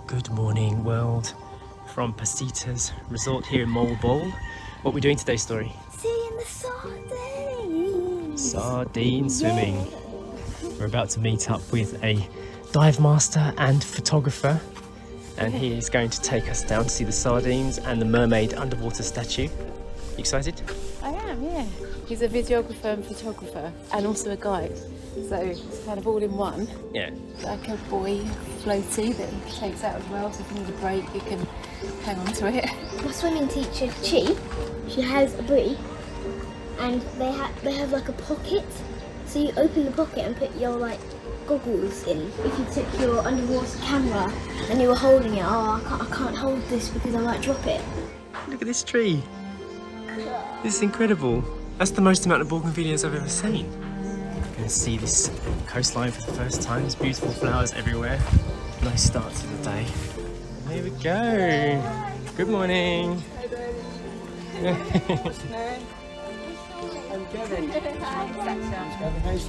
Good morning, world, from Pasita's resort here in MOALBOAL. What are we doing today, Story? Seeing the sardines! Sardine swimming. We're about to meet up with a dive master and photographer, and he is going to take us down to see the sardines and the mermaid underwater statue. You excited? I am, yeah. He's a videographer and photographer and also a guide. So it's kind of all in one. Yeah. Like a buoy floaty that he takes out as well, so if you need a break you can hang on to it. My swimming teacher, Chie, she has a buoy and they have like a pocket. So you open the pocket and put your like goggles in. If you took your underwater camera and you were holding it, I can't hold this because I might drop it. Look at this tree. This is incredible. That's the most amount of bougainvilleas I've ever seen. Going to see this coastline for the first time. There's beautiful flowers everywhere. Nice start to the day. And here we go. Good morning. I'm Kevin.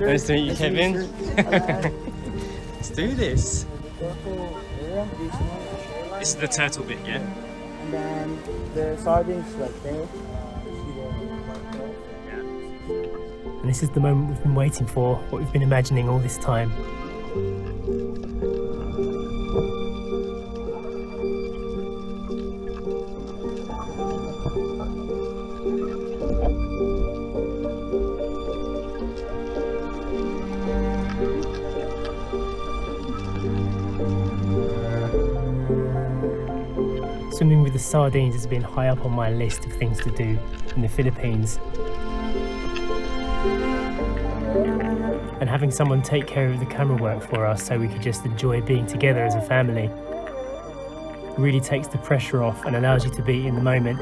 Nice to meet you, Kevin. Let's do this. This is the turtle bit, yeah? And then the sardines right there. And this is the moment we've been waiting for, what we've been imagining all this time. Swimming with the sardines has been high up on my list of things to do in the Philippines. And having someone take care of the camera work for us so we could just enjoy being together as a family really takes the pressure off and allows you to be in the moment.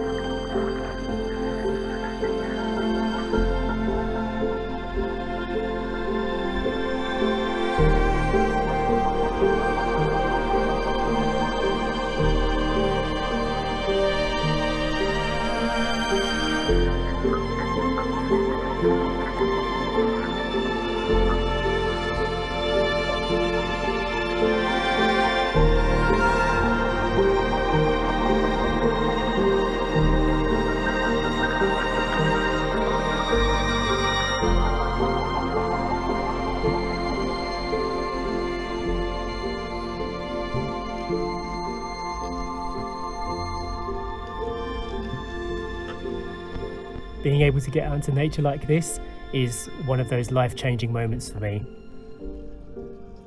Being able to get out into nature like this is one of those life-changing moments for me.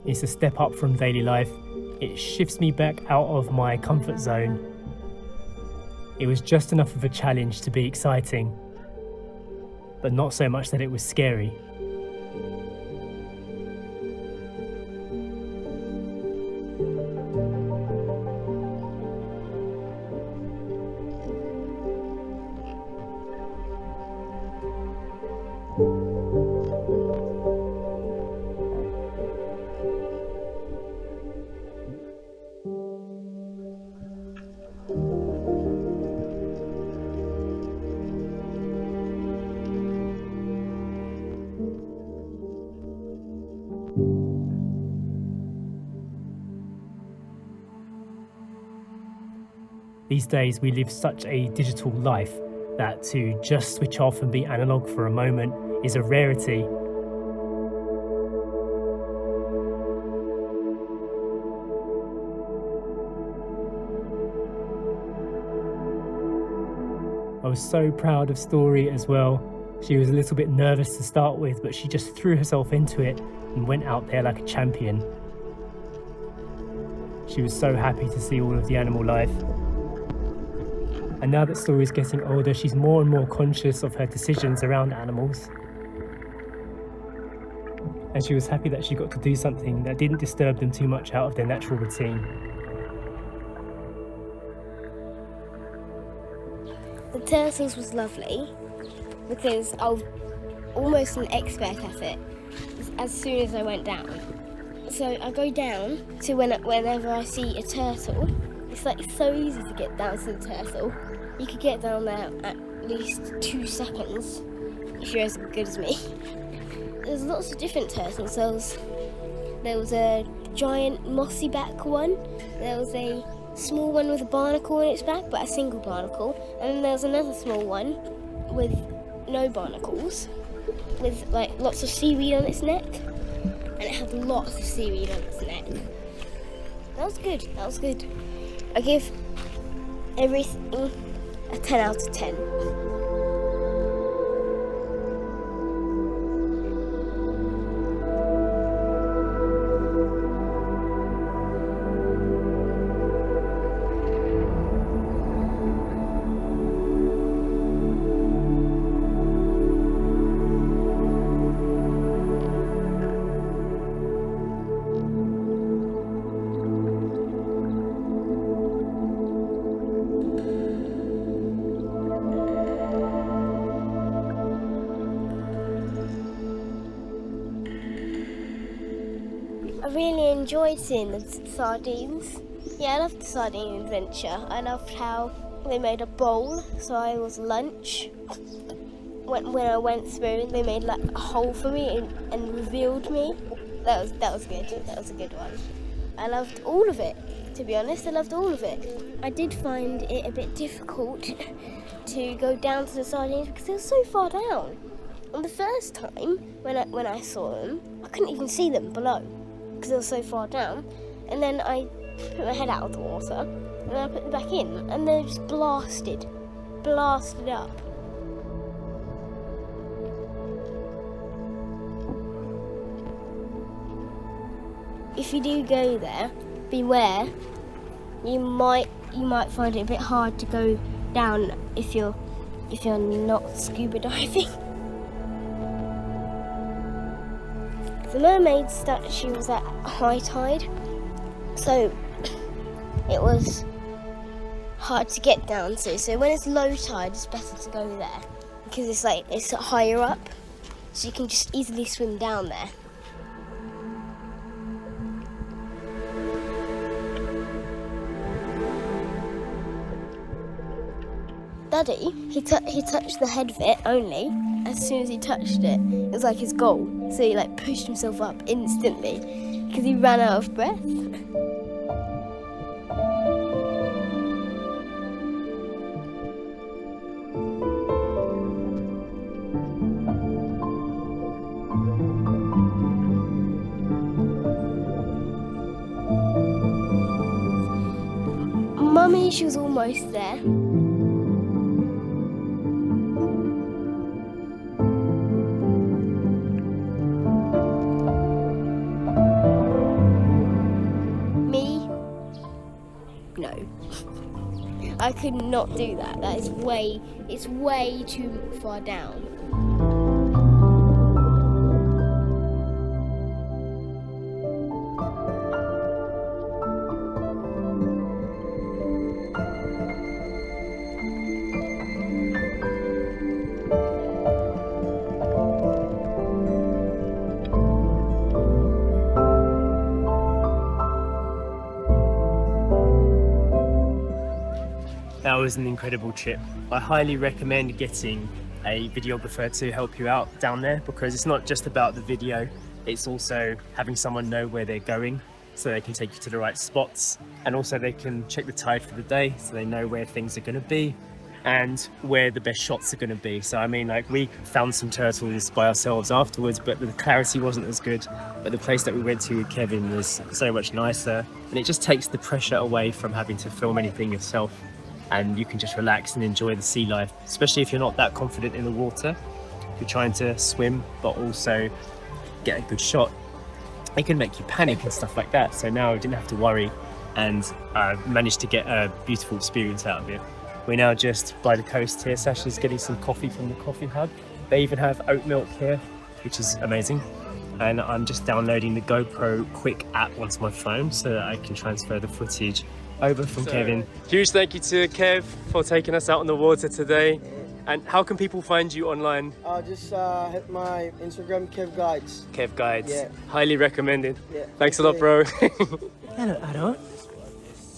It's a step up from daily life. It shifts me back out of my comfort zone. It was just enough of a challenge to be exciting, but not so much that it was scary. These days we live such a digital life that to just switch off and be analog for a moment is a rarity. I was so proud of Story as well. She was a little bit nervous to start with, but she just threw herself into it and went out there like a champion. She was so happy to see all of the animal life. And now that Story's getting older, she's more and more conscious of her decisions around animals. And she was happy that she got to do something that didn't disturb them too much out of their natural routine. The turtles was lovely because I was almost an expert at it as soon as I went down. So I go down to whenever I see a turtle. It's like so easy to get down to the turtle. You could get down there at least 2 seconds if you're as good as me. There's lots of different turtles. There was a giant mossy back one. There was a small one with a barnacle in its back, but a single barnacle. And then there was another small one with no barnacles, with like lots of seaweed on its neck. And it had lots of seaweed on its neck. That was good, that was good. I give everything a 10 out of 10. I really enjoyed seeing the sardines. Yeah, I loved the sardine adventure. I loved how they made a bowl, so I was lunch. When I went through, they made like a hole for me and revealed me. That was good. That was a good one. I loved all of it. To be honest, I loved all of it. I did find it a bit difficult to go down to the sardines because they were so far down. And the first time when I saw them, I couldn't even see them below, because they were so far down. And then I put my head out of the water and then I put them back in and they just blasted up. If you do go there, beware. You might find it a bit hard to go down if you're not scuba diving. The mermaid statue was at high tide, so it was hard to get down to. So when it's low tide, it's better to go there because it's higher up, so you can just easily swim down there. Daddy, he touched the head of it only. As soon as he touched it, it was like his goal. So he pushed himself up instantly because he ran out of breath. Mummy, she was almost there. I could not do that. It's way too far down. That was an incredible trip. I highly recommend getting a videographer to help you out down there, because it's not just about the video, it's also having someone know where they're going so they can take you to the right spots, and also they can check the tide for the day so they know where things are going to be and where the best shots are going to be. So I mean, we found some turtles by ourselves afterwards, but the clarity wasn't as good. But the place that we went to with Kevin was so much nicer, and it just takes the pressure away from having to film anything yourself, and you can just relax and enjoy the sea life, especially if you're not that confident in the water. You're trying to swim but also get a good shot. It can make you panic and stuff like that. So now I didn't have to worry, and I managed to get a beautiful experience out of it. We're now just by the coast here. Sasha's getting some coffee from the coffee hub. They even have oat milk here, which is amazing. And I'm just downloading the GoPro Quick app onto my phone so that I can transfer the footage over from Kevin. Huge thank you to Kev for taking us out on the water today. And how can people find you online? Just hit my Instagram, Kev Guides. Kev Guides. Yeah. Highly recommended. Yeah. Thanks a lot, bro. Hello, Aaron.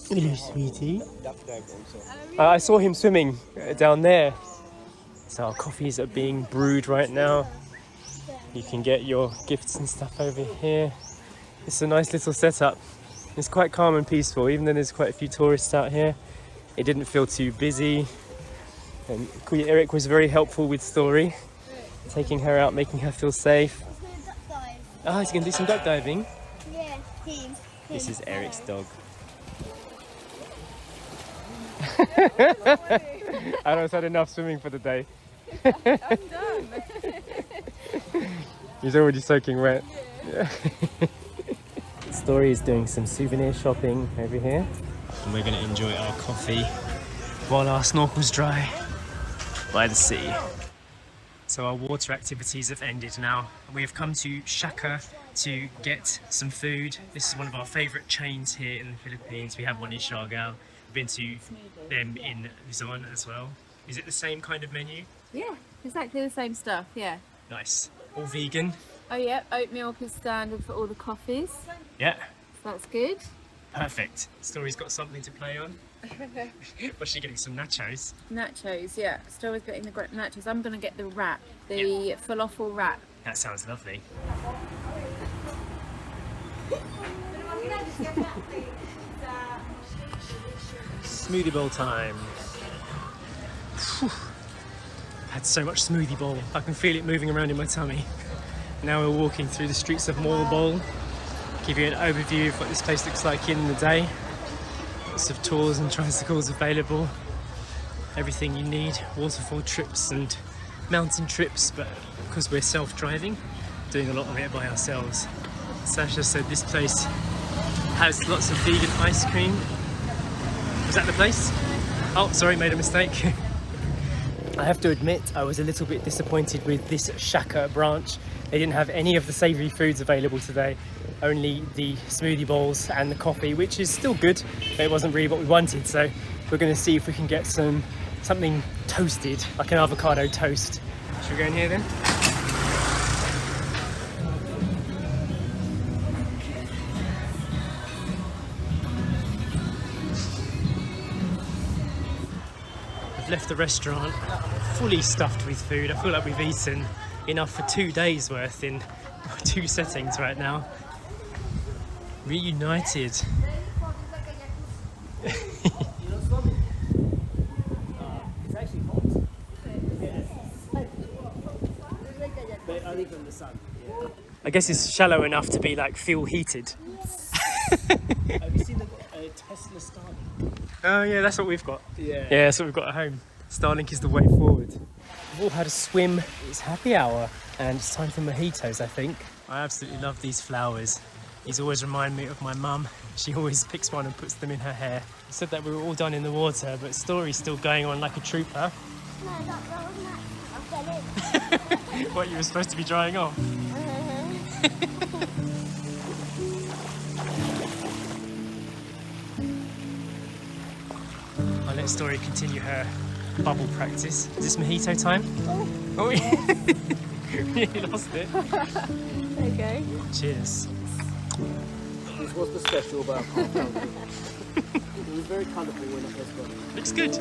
Hello, sweetie. I saw him swimming down there. So our coffees are being brewed right now. You can get your gifts and stuff over here. It's a nice little setup. It's quite calm and peaceful, even though there's quite a few tourists out here. It didn't feel too busy. And Kuya Eric was very helpful with Story, taking her out, making her feel safe. Oh, he's going to do some duck diving? Yeah, him. This is Eric's dog. Adam's had enough swimming for the day. I'm done. He's already soaking wet. Yeah. Story is doing some souvenir shopping over here. And we're going to enjoy our coffee while our snorkel's dry by the sea. So our water activities have ended now. We have come to Shaka to get some food. This is one of our favourite chains here in the Philippines. We have one in Siargao. We've been to them in Luzon as well. Is it the same kind of menu? Yeah, exactly the same stuff, yeah. Nice. All vegan? Oh yeah, oat milk is standard for all the coffees. Yeah. So that's good. Perfect. Story's got something to play on. Was she getting some nachos? Nachos, yeah. Story's getting the nachos. I'm going to get the wrap, the falafel wrap. That sounds lovely. Smoothie bowl time. Whew. Had so much smoothie bowl. I can feel it moving around in my tummy. Now we're walking through the streets of Moalboal. Give you an overview of what this place looks like in the day. Lots of tours and tricycles available. Everything you need. Waterfall trips and mountain trips, but because we're self-driving, doing a lot of it by ourselves. Sasha said this place has lots of vegan ice cream. Was that the place? Oh, sorry, made a mistake. I have to admit, I was a little bit disappointed with this Shaka branch. They didn't have any of the savoury foods available today, only the smoothie bowls and the coffee, which is still good, but it wasn't really what we wanted. So we're going to see if we can get something toasted, like an avocado toast. Should we go in here then? We've left the restaurant fully stuffed with food. I feel like we've eaten enough for 2 days worth in 2 settings right now. Reunited. It's actually hot. But only from the sun. I guess it's shallow enough to be like fuel heated. Have you seen the Tesla Starlink? Oh yeah, that's what we've got. Yeah, that's what we've got at home. Starlink is the way forward. We've all had a swim. It's happy hour and it's time for mojitos, I think. I absolutely love these flowers. These always remind me of my mum. She always picks one and puts them in her hair. I said that we were all done in the water, but Story's still going on like a trooper. No, that wasn't I've done it. What, you were supposed to be drying off? I'll let Story continue her bubble practice. Is this mojito time? Oh, you lost it. There you go. Cheers. This was the special about half pound. It was very colourful when I first got it. Looks good.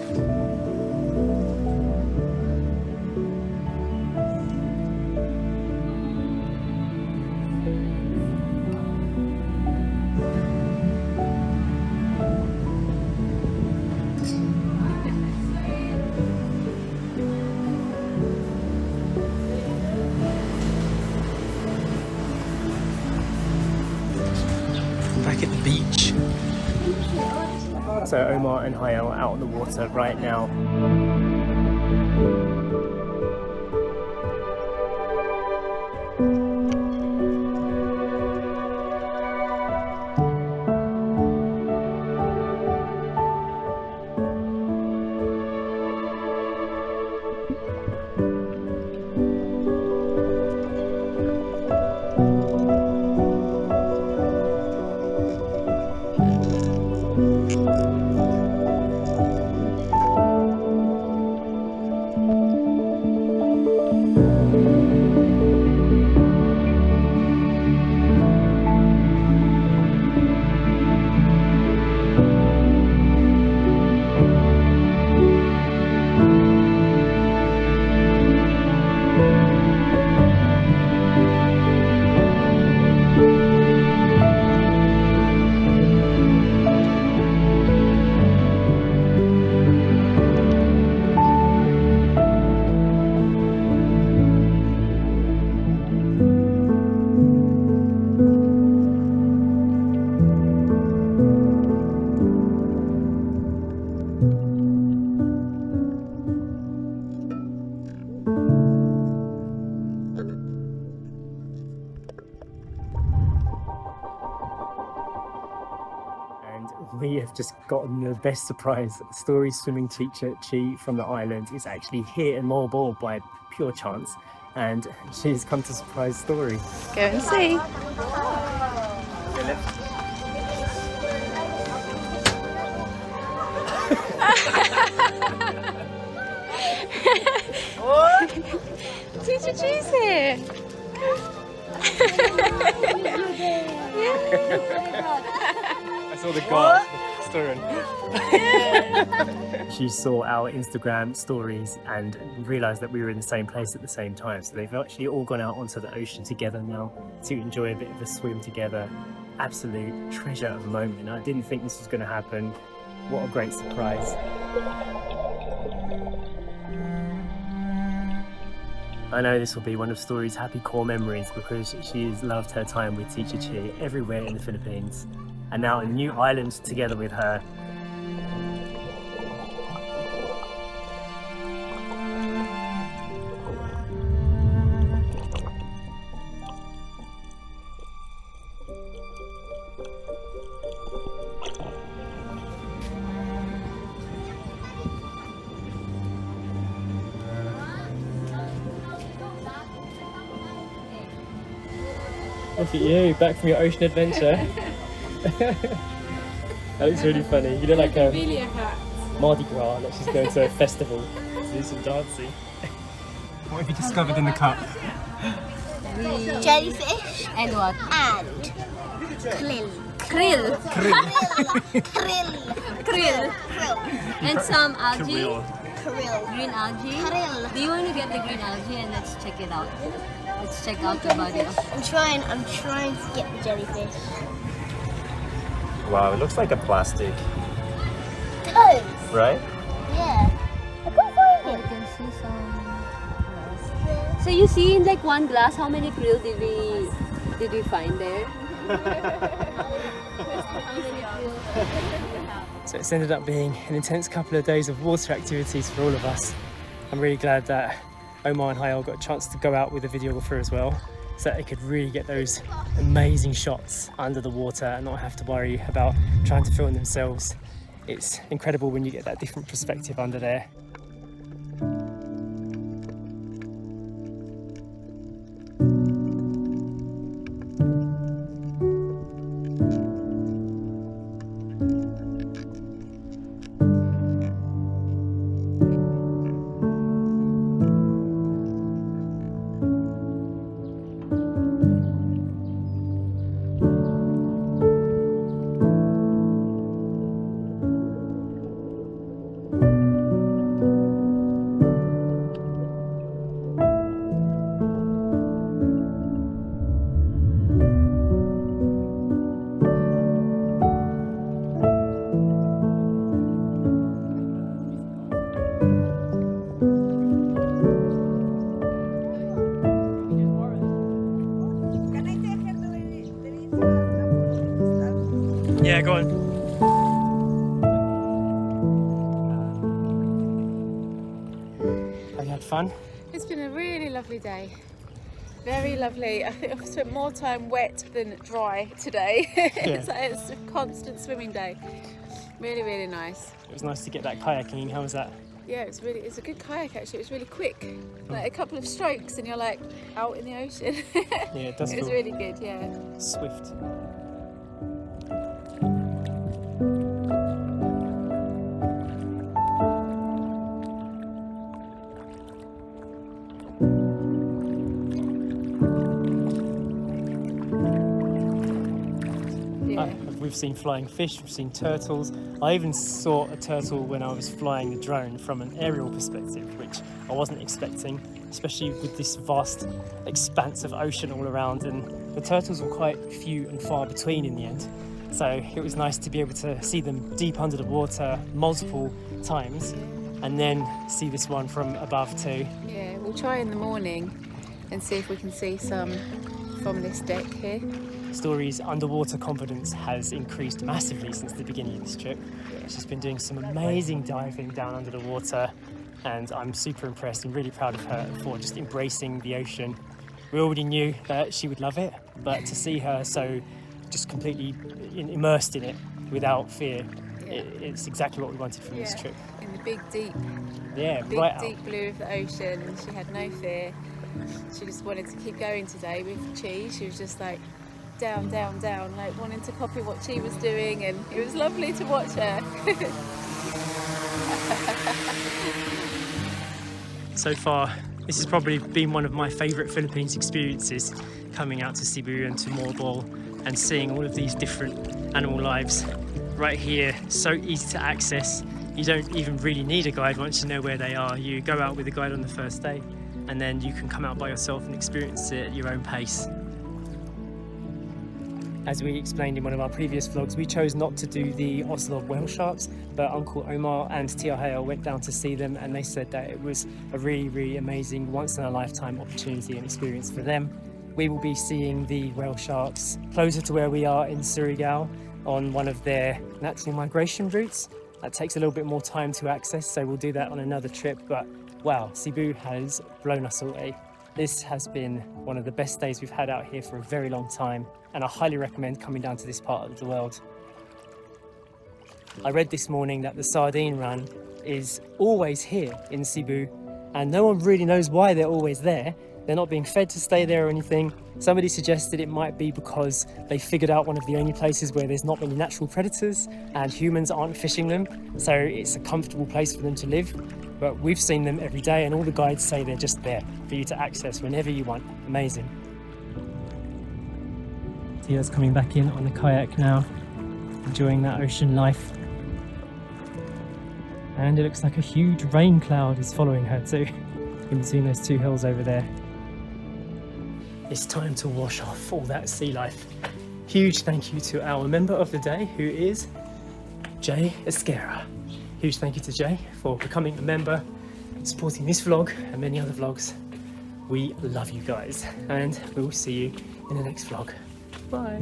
Back at the beach. So Omar and Hayal are out on the water right now. We have just gotten the best surprise. Story swimming teacher Chie from the island is actually here in Moalboal by pure chance, and she's come to surprise Story. Go and see. Teacher Chie's here. I saw the guard stirring. She saw our Instagram stories and realised that we were in the same place at the same time. So they've actually all gone out onto the ocean together now to enjoy a bit of a swim together. Absolute treasure of a moment. I didn't think this was going to happen. What a great surprise. I know this will be one of Story's happy core memories because she has loved her time with Teacher Chie everywhere in the Philippines, and now a new island together with her. Look at you, back from your ocean adventure. That looks really funny. You look like a Mardi Gras, like she's going to a festival to do some dancing. What have you discovered in the cup? Jellyfish. And what? And krill. Krill. Krill. Krill. And some algae. Krill. Krill. Green algae. Krill. Do you want to get the green algae and let's check it out? Let's check out the body. I'm trying to get the jellyfish. Wow, it looks like a plastic, Toes. right? Yeah. I can't find I it. can see some. So you see in like one glass, how many krill did we find there? So it's ended up being an intense couple of days of water activities for all of us. I'm really glad that Omar and Hayal got a chance to go out with a videographer as well, so that they could really get those amazing shots under the water and not have to worry about trying to film themselves. It's incredible when you get that different perspective under there. Yeah, go on. Have you had fun? It's been a really lovely day. Very lovely. I think I've spent more time wet than dry today. It's a constant swimming day. Really, really nice. It was nice to get that kayaking. How was that? Yeah, it's a good kayak actually. It was really quick. Like a couple of strokes and you're like out in the ocean. Yeah, it does It was feel really good, yeah. swift. We've seen flying fish, we've seen turtles. I even saw a turtle when I was flying the drone from an aerial perspective, which I wasn't expecting, especially with this vast expanse of ocean all around, and the turtles were quite few and far between in the end. So it was nice to be able to see them deep under the water multiple times and then see this one from above too. Yeah, we'll try in the morning and see if we can see some from this deck here. Story's underwater confidence has increased massively since the beginning of this trip. She's been doing some amazing diving down under the water, and I'm super impressed and really proud of her for just embracing the ocean. We already knew that she would love it, but to see her so just completely immersed in it without fear. Yeah. It's exactly what we wanted from this trip. In the big deep Right out. deep blue of the ocean. She had no fear. She just wanted to keep going today with Chie. She was just like down, down, down, like wanting to copy what Chie was doing, and it was lovely to watch her. So far, this has probably been one of my favourite Philippines experiences, coming out to Cebu and to Moalboal and seeing all of these different animal lives right here. So easy to access. You don't even really need a guide once you know where they are. You go out with a guide on the first day, and then you can come out by yourself and experience it at your own pace. As we explained in one of our previous vlogs, we chose not to do the Ocelot whale sharks, but Uncle Omar and Tia went down to see them, and they said that it was a really, really amazing once-in-a-lifetime opportunity and experience for them. We will be seeing the whale sharks closer to where we are in Surigao on one of their natural migration routes. That takes a little bit more time to access, so we'll do that on another trip. But wow, Cebu has blown us away. This has been one of the best days we've had out here for a very long time, and I highly recommend coming down to this part of the world. I read this morning that the sardine run is always here in Cebu, and no one really knows why they're always there. They're not being fed to stay there or anything. Somebody suggested it might be because they figured out one of the only places where there's not many natural predators and humans aren't fishing them, so it's a comfortable place for them to live. But we've seen them every day, and all the guides say they're just there for you to access whenever you want. Amazing. Tia's coming back in on the kayak now, enjoying that ocean life. And it looks like a huge rain cloud is following her too, in between those two hills over there. It's time to wash off all that sea life. Huge thank you to our member of the day, who is Chie Esquera. Huge thank you to Jay for becoming a member, supporting this vlog and many other vlogs. We love you guys, and we will see you in the next vlog. Bye.